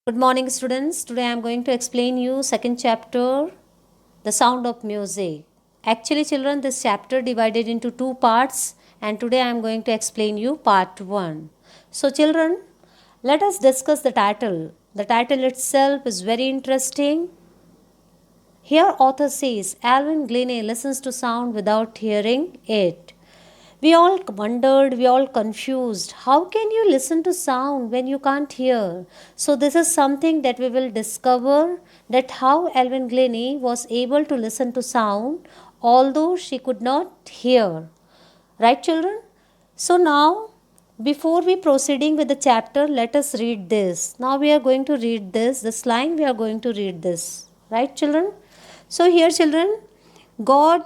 Good morning, students. Today I am going to explain you second chapter, The Sound of Music. Actually, children, this chapter divided into two parts, and today I am going to explain you part 1. So, children, let us discuss the title. The title itself is very interesting. Here author says Alvin Glennie listens to sound without hearing it. We all wondered, we all confused. How can you listen to sound when you can't hear? So this is something that we will discover, that how Alvin Glennie was able to listen to sound although she could not hear. Right, children? So now, before we proceeding with the chapter, let us read this. Now we are going to read this line we are going to read this. Right, children? So here, children, God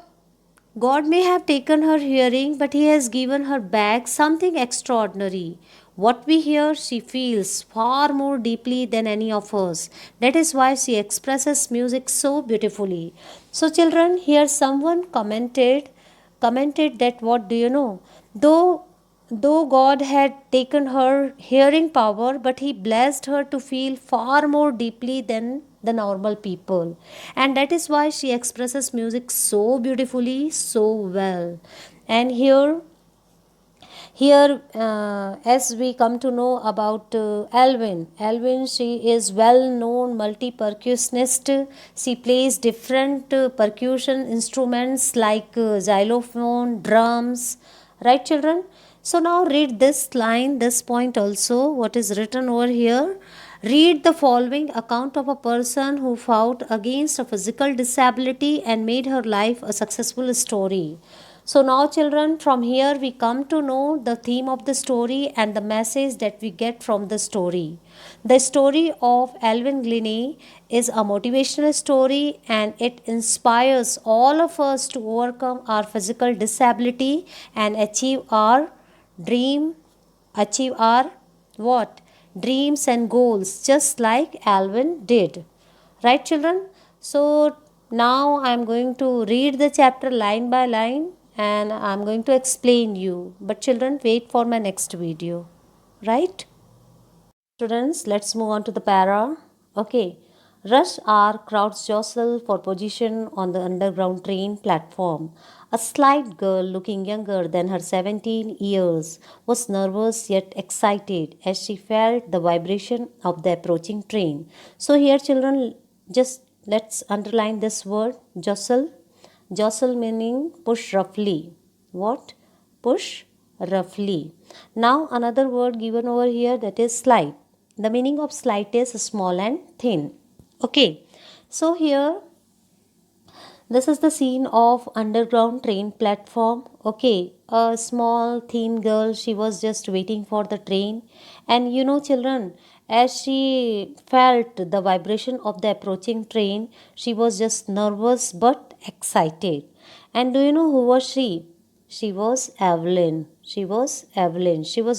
God may have taken her hearing, but He has given her back something extraordinary. What we hear, she feels far more deeply than any of us. That is why she expresses music so beautifully. So, children, here someone commented that, what do you know? Though God had taken her hearing power, but He blessed her to feel far more deeply than the normal people. And that is why she expresses music so beautifully, so well. And as we come to know about Alvin, she is well known multi percussionist. She plays different percussion instruments like xylophone, drums. Right, children? So now read this line, this point also, what is written over here. Read the following account of a person who fought against a physical disability and made her life a successful story. So now, children, from here we come to know the theme of the story and the message that we get from the story. The story of Alvin Glennie is a motivational story, and it inspires all of us to overcome our physical disability and dream, achieve our what? Dreams and goals, just like Alvin did. Right, children? So now I am going to read the chapter line by line and I am going to explain you. But children, wait for my next video. Right? Students, let's move on to the para. Okay. Rush hour crowds jostle for position on the underground train platform. A slight girl looking younger than her 17 years was nervous yet excited as she felt the vibration of the approaching train. So, here, children, just let's underline this word jostle. Jostle meaning push roughly. What? Push roughly. Now, another word given over here, that is slight. The meaning of slight is small and thin. Okay, so here this is the scene of underground train platform. Okay, a small thin girl, she was just waiting for the train, and children, as she felt the vibration of the approaching train, she was just nervous but excited. And do you know who was she? She was Evelyn. She was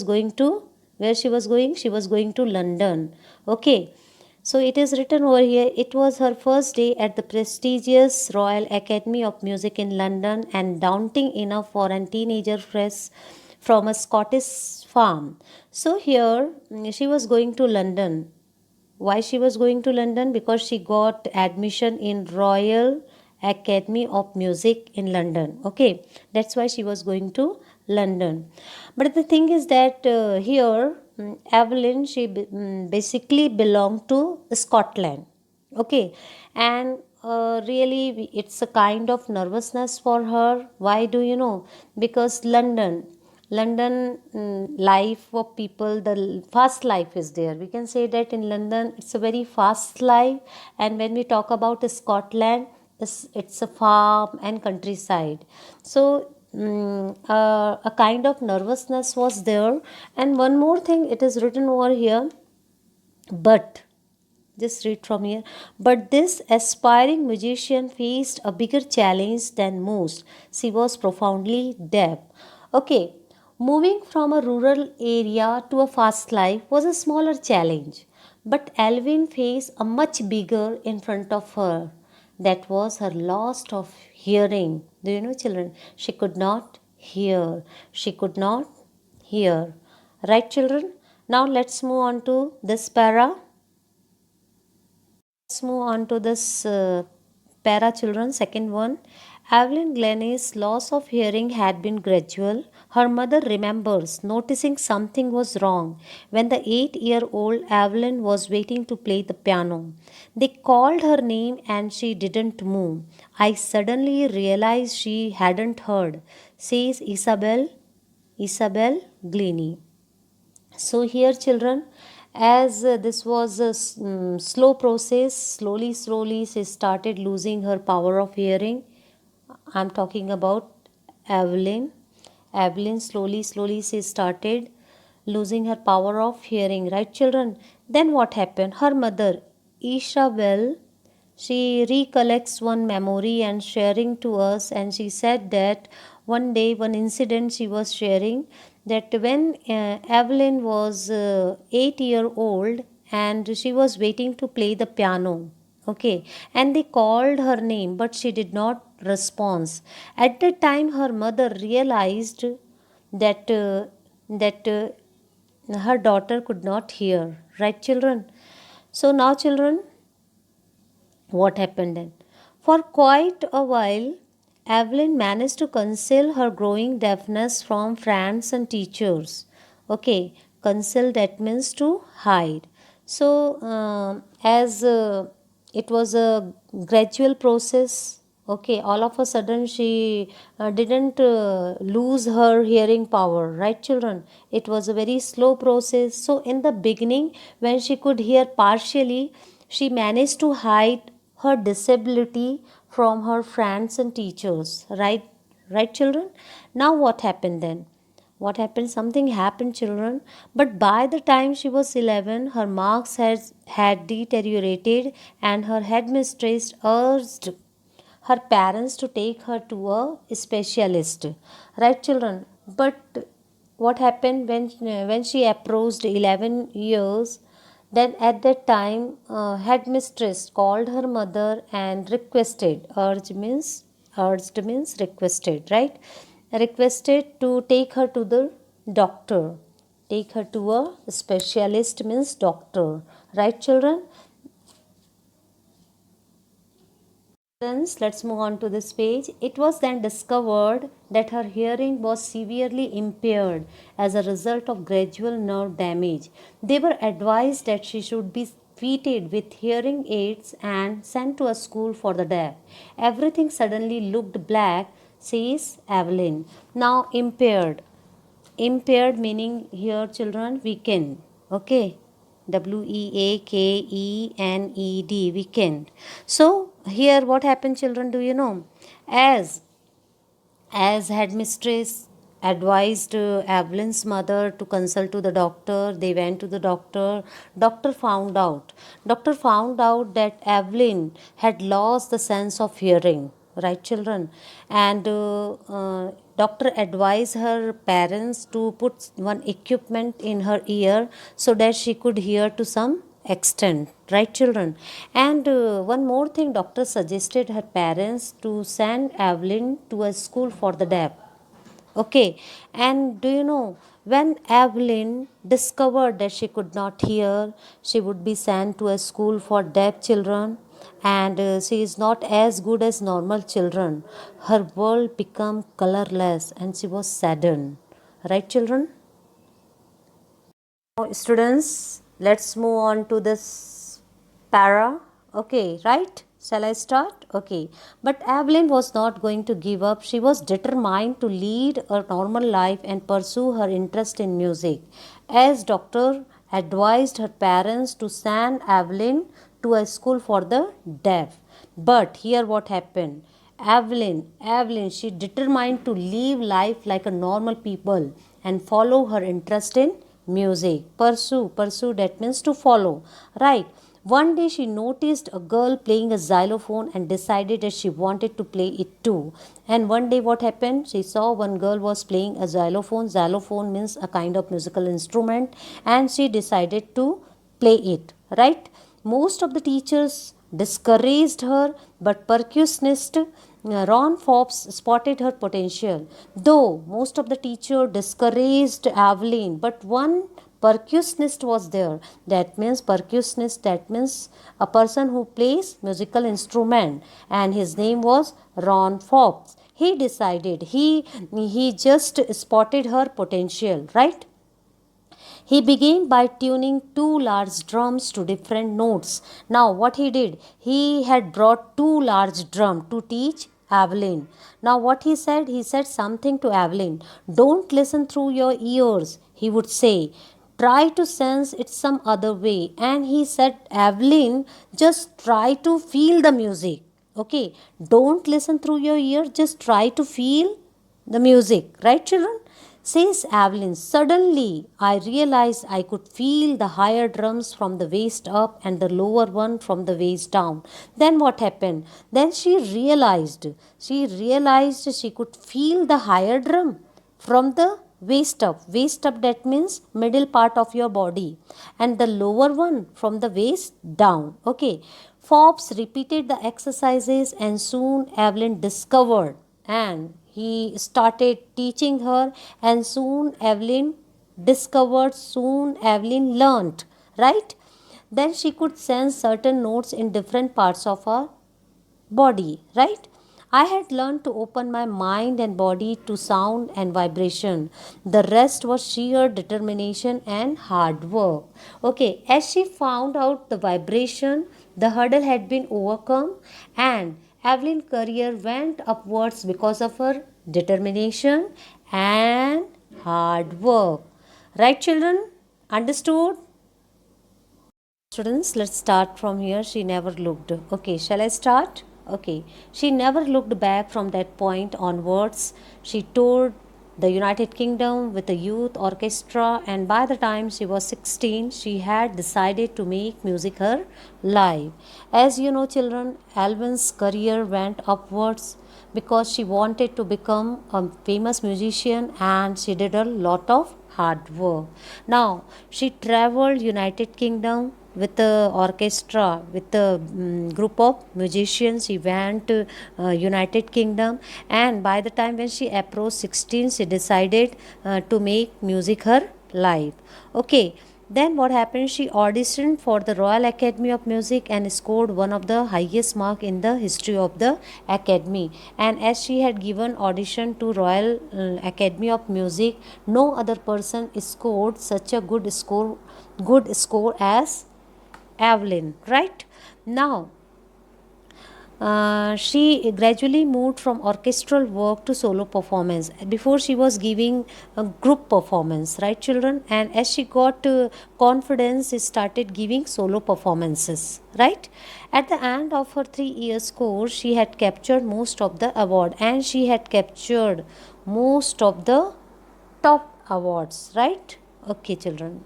going to, where she was going? She was going to London. Okay. So it is written over here, it was her first day at the prestigious Royal Academy of Music in London, and daunting enough for a teenager fresh from a Scottish farm. So here she was going to London. Why she was going to London? Because she got admission in Royal Academy of Music in London. Okay, that's why she was going to London. But the thing is that here Evelyn, she basically belonged to Scotland. Okay, and really it's a kind of nervousness for her. Why do you know? Because London life of people, the fast life is there. We can say that in London it's a very fast life, and when we talk about Scotland, it's a farm and countryside. So a kind of nervousness was there. And one more thing, it is written over here, but just read from here. But this aspiring musician faced a bigger challenge than most. She was profoundly deaf. Okay, moving from a rural area to a fast life was a smaller challenge. But Alvin faced a much bigger in front of her. That was her loss of hearing. Do you know, children? She could not hear. She could not hear. Right, children? Now let's move on to this para. move on to this para children, second one. Evelyn Glennie's loss of hearing had been gradual. Her mother remembers noticing something was wrong when the 8-year-old Evelyn was waiting to play the piano. They called her name and she didn't move. I suddenly realized she hadn't heard, says Isabel Glennie. So here children, as this was a slow process, slowly she started losing her power of hearing. I'm talking about Evelyn. Evelyn slowly she started losing her power of hearing, right children? Then what happened? Her mother, Isabel, she recollects one memory and sharing to us, and she said that one day, one incident she was sharing, that when Evelyn was 8 year old and she was waiting to play the piano, okay, and they called her name but she did not respond. At that time her mother realized that her daughter could not hear, right children? So now children, what happened then? For quite a while, Evelyn managed to conceal her growing deafness from friends and teachers. Okay, conceal that means to hide. So, as it was a gradual process, okay, all of a sudden she didn't lose her hearing power, right, children? It was a very slow process. So, in the beginning, when she could hear partially, she managed to hide her disability from her friends and teachers, right children? Now what happened then? What happened? Something happened children, but by the time she was 11 her marks had deteriorated and her headmistress urged her parents to take her to a specialist, right children? But what happened when she approached 11 years, then at that time headmistress called her mother and requested, urged means requested, right? Requested to take her to the doctor, take her to a specialist means doctor, right children? Let's move on to this page. It was then discovered that her hearing was severely impaired as a result of gradual nerve damage. They were advised that she should be fitted with hearing aids and sent to a school for the deaf. Everything suddenly looked black, says Evelyn. Now, impaired. Impaired meaning here, children, weakened. Okay. Weakned, weekend. So here what happened children, do you know? As headmistress advised Evelyn's mother to consult to the doctor, they went to the doctor. Doctor found out that Evelyn had lost the sense of hearing, right children? And doctor advised her parents to put one equipment in her ear so that she could hear to some extent, right children? And one more thing, doctor suggested her parents to send Evelyn to a school for the deaf. Okay, and do you know, when Evelyn discovered that she could not hear, she would be sent to a school for deaf children, and she is not as good as normal children. Her world became colorless and she was saddened. Right, children? Now, students, let's move on to this para. Okay, right? Shall I start? Okay. But Evelyn was not going to give up. She was determined to lead a normal life and pursue her interest in music. As doctor advised her parents to send Evelyn to a school for the deaf. But here what happened? Evelyn, she determined to live life like a normal people and follow her interest in music. Pursue, that means to follow, right? One day she noticed a girl playing a xylophone and decided that she wanted to play it too. And one day what happened? She saw one girl was playing a xylophone. Xylophone means a kind of musical instrument, and she decided to play it, right? Most of the teachers discouraged her, but percussionist Ron Forbes spotted her potential. Though most of the teachers discouraged Evelyn, but one percussionist was there. That means percussionist, that means a person who plays musical instrument, and his name was Ron Forbes. He decided, he just spotted her potential, right? He began by tuning two large drums to different notes. Now, what he did, he had brought two large drums to teach Evelyn. Now, what he said something to Evelyn. Don't listen through your ears, he would say. Try to sense it some other way. And he said, Evelyn, just try to feel the music. Okay, don't listen through your ear, just try to feel the music, right, children? Says Evelyn, suddenly I realized I could feel the higher drums from the waist up and the lower one from the waist down. Then what happened? Then she realized she could feel the higher drum from the waist up. Waist up, that means middle part of your body, and the lower one from the waist down. Okay. Forbes repeated the exercises, and soon Evelyn discovered, and he started teaching her, and soon Evelyn learnt, right? Then she could sense certain notes in different parts of her body, right? I had learned to open my mind and body to sound and vibration. The rest was sheer determination and hard work. Okay, as she found out the vibration, the hurdle had been overcome, and Evelyn's career went upwards because of her determination and hard work. Right, children? Understood? Students, let's start from here. She never looked. Okay, shall I start? Okay. She never looked back from that point onwards. She toured the United Kingdom with a youth orchestra, and by the time she was 16, she had decided to make music her life. As you know, children, Alvin's career went upwards because she wanted to become a famous musician, and she did a lot of hard work. Now, she traveled United Kingdom with the orchestra, with a group of musicians. She went to United Kingdom, and by the time when she approached 16, she decided to make music her life. Okay. Then what happened? She auditioned for the Royal Academy of Music and scored one of the highest mark in the history of the Academy. And as she had given audition to Royal Academy of Music, no other person scored such a good score as Evelyn, right? Now, she gradually moved from orchestral work to solo performance. Before, she was giving a group performance, right, children? And as she got confidence, she started giving solo performances, right? At the end of her 3 years course, she had captured most of the award, and she had captured most of the top awards, right? Okay, children.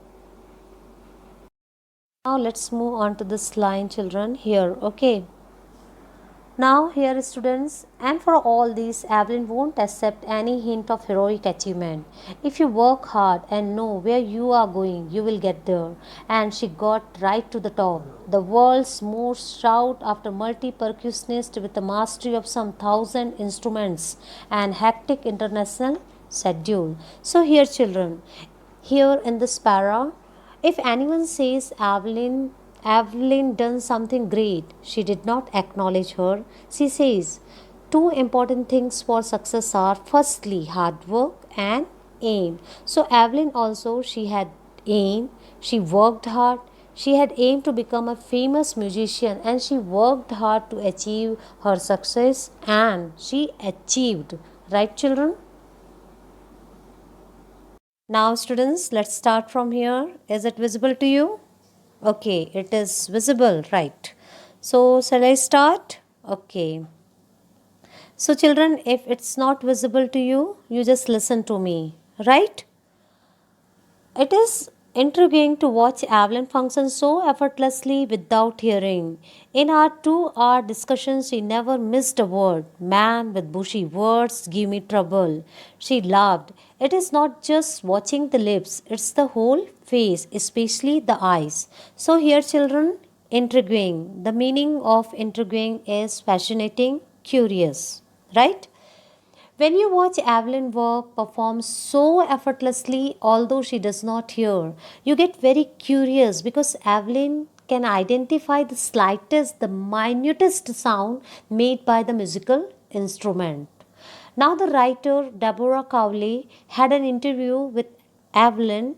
Now let's move on to this line, children, here. Okay. Now, here, students, and for all these, Evelyn won't accept any hint of heroic achievement. If you work hard and know where you are going, you will get there. And she got right to the top. The world's most sought after multi percussionist with a mastery of some 1,000 instruments and hectic international schedule. So, here, children, here in this para, if anyone says Evelyn done something great, she did not acknowledge her. She says, two important things for success are firstly hard work and aim. So Evelyn also, she had aim, she worked hard, she had aimed to become a famous musician, and she worked hard to achieve her success, and she achieved. Right, children? Now, students, let's start from here. Is it visible to you? Okay, it is visible, right? So, shall I start? Okay. So, children, if it's not visible to you, you just listen to me, right? It is intriguing to watch Evelyn function so effortlessly without hearing. In our 2 hour discussion, she never missed a word. Man with bushy words give me trouble. She laughed. It is not just watching the lips, it's the whole face, especially the eyes. So, here, children, intriguing. The meaning of intriguing is fascinating, curious, right? When you watch Evelyn work perform so effortlessly, although she does not hear, you get very curious because Evelyn can identify the slightest, the minutest sound made by the musical instrument. Now, the writer Deborah Cowley had an interview with Evelyn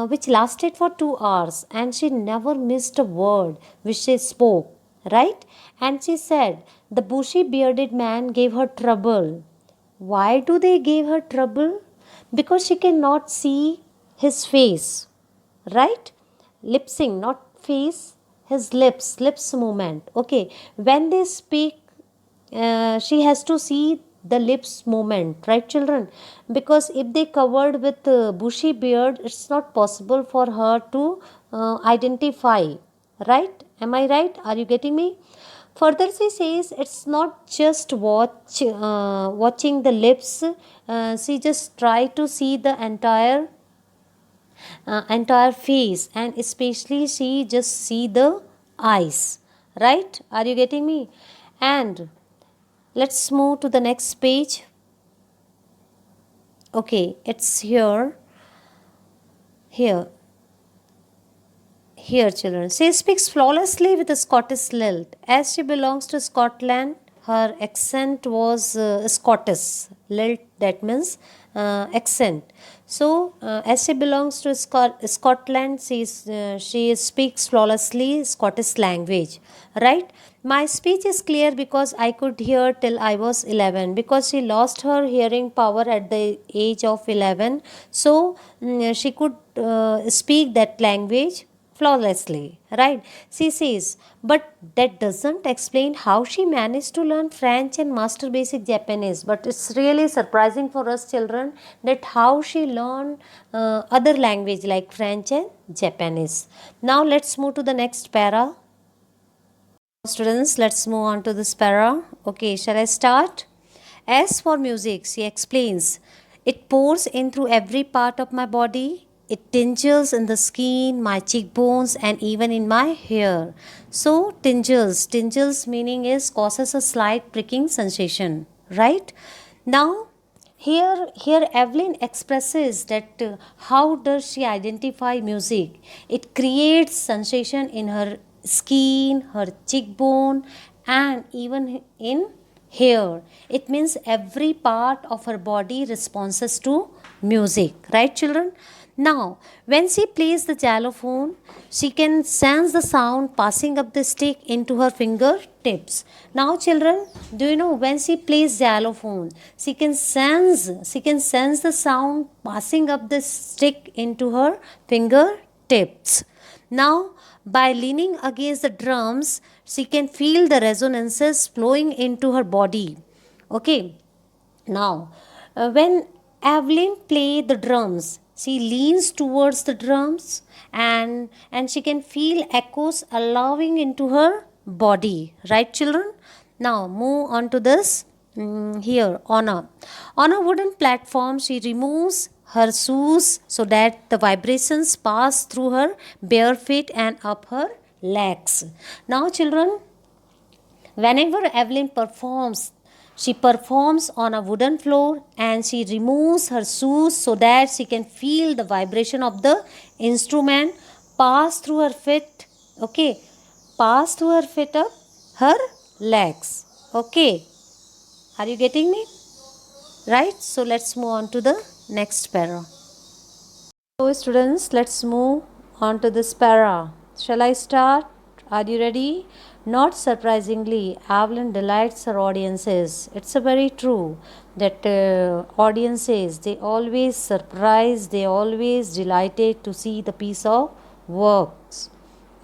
which lasted for 2 hours, and she never missed a word which she spoke, right? And she said, the bushy bearded man gave her trouble. Why do they give her trouble? Because she cannot see his face, right? Lip sync, not face, his lips movement. Okay, when they speak, she has to see the lips movement, right, children? Because if they covered with bushy beard, it's not possible for her to identify, right? Am I right? Are you getting me? Further, she says it's not just watching the lips. She just try to see the entire face, and especially she just see the eyes. Right? Are you getting me? And let's move to the next page. Okay, it's here. Here, children. She speaks flawlessly with a Scottish lilt. As she belongs to Scotland, her accent was Scottish. Lilt, that means accent. So, as she belongs to Scotland, she speaks flawlessly Scottish language. Right? My speech is clear because I could hear till I was 11. Because she lost her hearing power at the age of 11. So, she could speak that language flawlessly, right? She says, but that doesn't explain how she managed to learn French and master basic Japanese. But it's really surprising for us children that how she learned other language like French and Japanese. Now let's move to the next para. Students, let's move on to this para. Okay, shall I start? As for music, she explains, it pours in through every part of my body. It tingles in the skin, my cheekbones, and even in my hair. So, tingles meaning is causes a slight pricking sensation, right? Now, here Evelyn expresses that how does she identify music? It creates sensation in her skin, her cheekbone, and even in hair. It means every part of her body responds to music, right, children? Now, when she plays the xylophone, she can sense the sound passing up the stick into her fingertips. Now, children, do you know when she plays xylophone, she can sense the sound passing up the stick into her fingertips. Now, by leaning against the drums, she can feel the resonances flowing into her body. Okay. Now, when Evelyn play the drums, she leans towards the drums, and she can feel echoes allowing into her body. Right, children? Now, move on to this. Here, on a wooden platform, she removes her shoes so that the vibrations pass through her bare feet and up her legs. Now, children, whenever Evelyn performs, she performs on a wooden floor and she removes her shoes so that she can feel the vibration of the instrument pass through her feet. Okay, pass through her feet up her legs. Okay, are you getting me? Right? So let's move on to the next para. So, students, let's move on to this para. Shall I start? Are you ready? Not surprisingly, Evelyn delights her audiences. It's a very true that audiences, they always surprise, they always delighted to see the piece of works.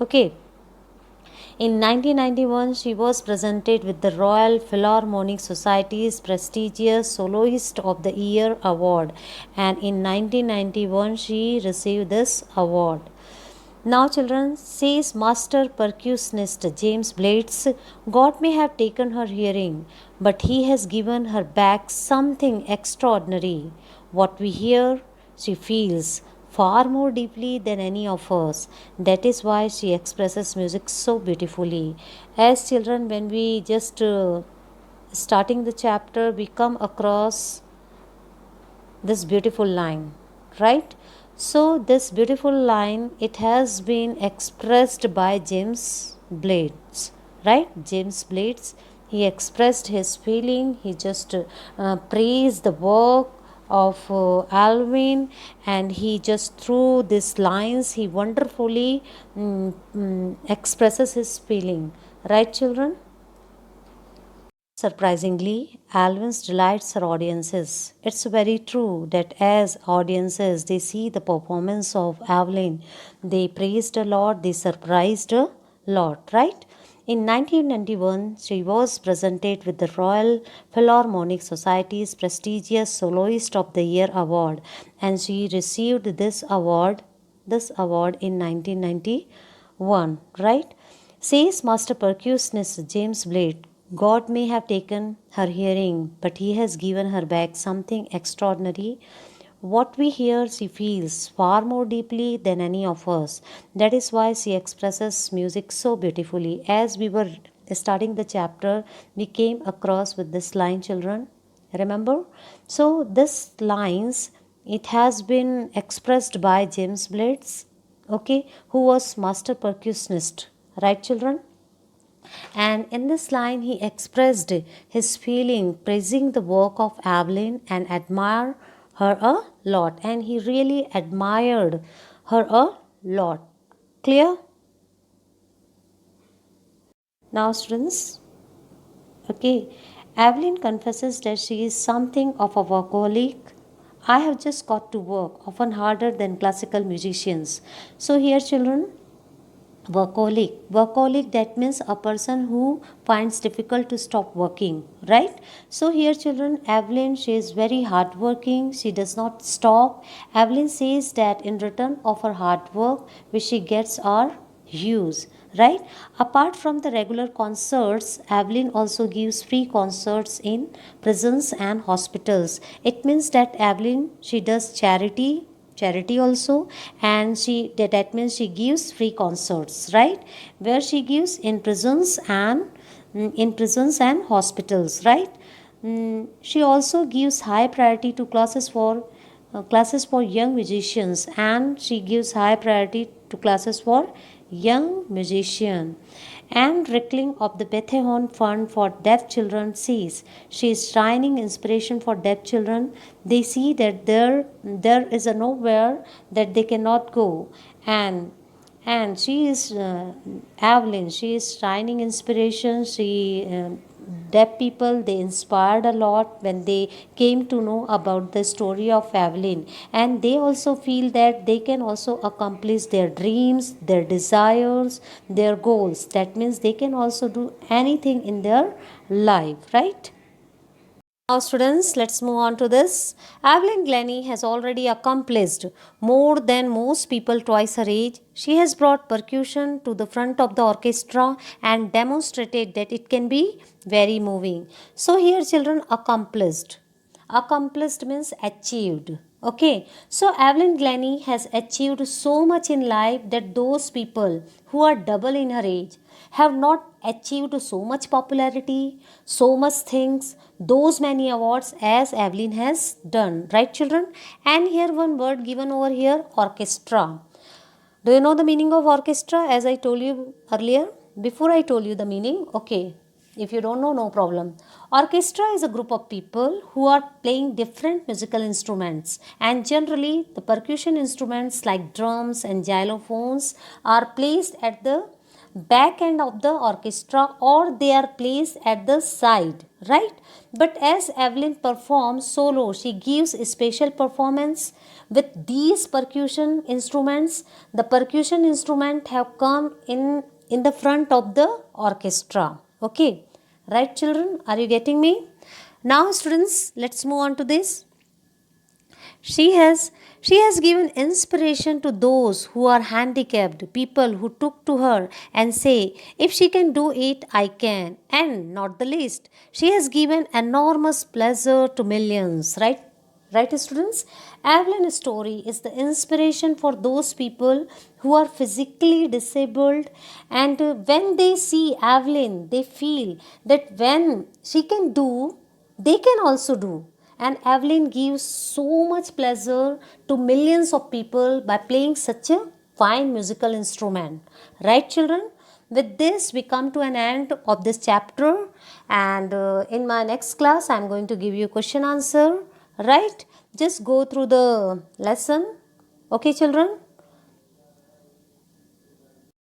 Okay. In 1991, she was presented with the Royal Philharmonic Society's prestigious Soloist of the Year award, and in 1991, she received this award. Now, children, says master percussionist James Blades, God may have taken her hearing, but he has given her back something extraordinary. What we hear, she feels far more deeply than any of us. That is why she expresses music so beautifully. As children, when we just starting the chapter, we come across this beautiful line, right? So this beautiful line, it has been expressed by James Blades, right? James Blades, he expressed his feeling. He just praised the work of Alvin, and he just through these lines he wonderfully expresses his feeling, right, children? Surprisingly, Alvin's delights her audiences. It's very true that as audiences they see the performance of Evelyn, they praised a lot, they surprised a lot, right? In 1991, she was presented with the Royal Philharmonic Society's prestigious Soloist of the Year award, and she received this award in 1991, right? Says master percussionist James Blade, God may have taken her hearing, but he has given her back something extraordinary. What we hear, she feels far more deeply than any of us. That is why she expresses music so beautifully. As we were starting the chapter, we came across with this line, children. Remember? So, this lines, it has been expressed by James Blades, okay, who was master percussionist, right, children? And in this line, he expressed his feeling, praising the work of Evelyn and admire her a lot. And he really admired her a lot. Clear? Now, students, okay, Evelyn confesses that she is something of a workaholic. I have just got to work, often harder than classical musicians. So, here, children, workaholic, that means a person who finds difficult to stop working, right? So here, children, Evelyn, she is very hardworking, she does not stop. Evelyn says that in return of her hard work which she gets are hues, right? Apart from the regular concerts, Evelyn also gives free concerts in prisons and hospitals. It means that Evelyn, she does charity also, and that means she gives free concerts, right? Where she gives in prisons and hospitals, right? She also gives high priority to classes for young musicians, and she gives high priority to classes for young musician. And Rickling of the Bethlehem Fund for Deaf Children sees she is shining inspiration for deaf children. They see that there is a nowhere that they cannot go, and she is Evelyn. She is shining inspiration. She deaf people, they inspired a lot when they came to know about the story of Evelyn, and they also feel that they can also accomplish their dreams, their desires, their goals. That means they can also do anything in their life, right? Now, students, let's move on to this. Evelyn Glennie has already accomplished more than most people twice her age. She has brought percussion to the front of the orchestra and demonstrated that it can be very moving. So, here, children, accomplished. Accomplished means achieved. Okay, so Evelyn Glennie has achieved so much in life that those people who are double in her age have not achieved so much popularity, so much things, those many awards as Evelyn has done, right, children? And here, one word given over here, orchestra. Do you know the meaning of orchestra as I told you earlier? Before I told you the meaning, okay. If you don't know, no problem. Orchestra is a group of people who are playing different musical instruments, and generally the percussion instruments like drums and xylophones are placed at the back end of the orchestra, or they are placed at the side, right? But as Evelyn performs solo, she gives a special performance with these percussion instruments. The percussion instrument have come in the front of the orchestra, okay, right, children? Are you getting me? Now, students, let's move on to this. She has given inspiration to those who are handicapped, people who took to her and say, if she can do it, I can. And not the least, she has given enormous pleasure to millions, right? Right, students? Evelyn's story is the inspiration for those people who are physically disabled, and when they see Evelyn, they feel that when she can do, they can also do. And Evelyn gives so much pleasure to millions of people by playing such a fine musical instrument. Right, children? With this, we come to an end of this chapter, and in my next class, I am going to give you question answer. Right? Just go through the lesson. Okay, children?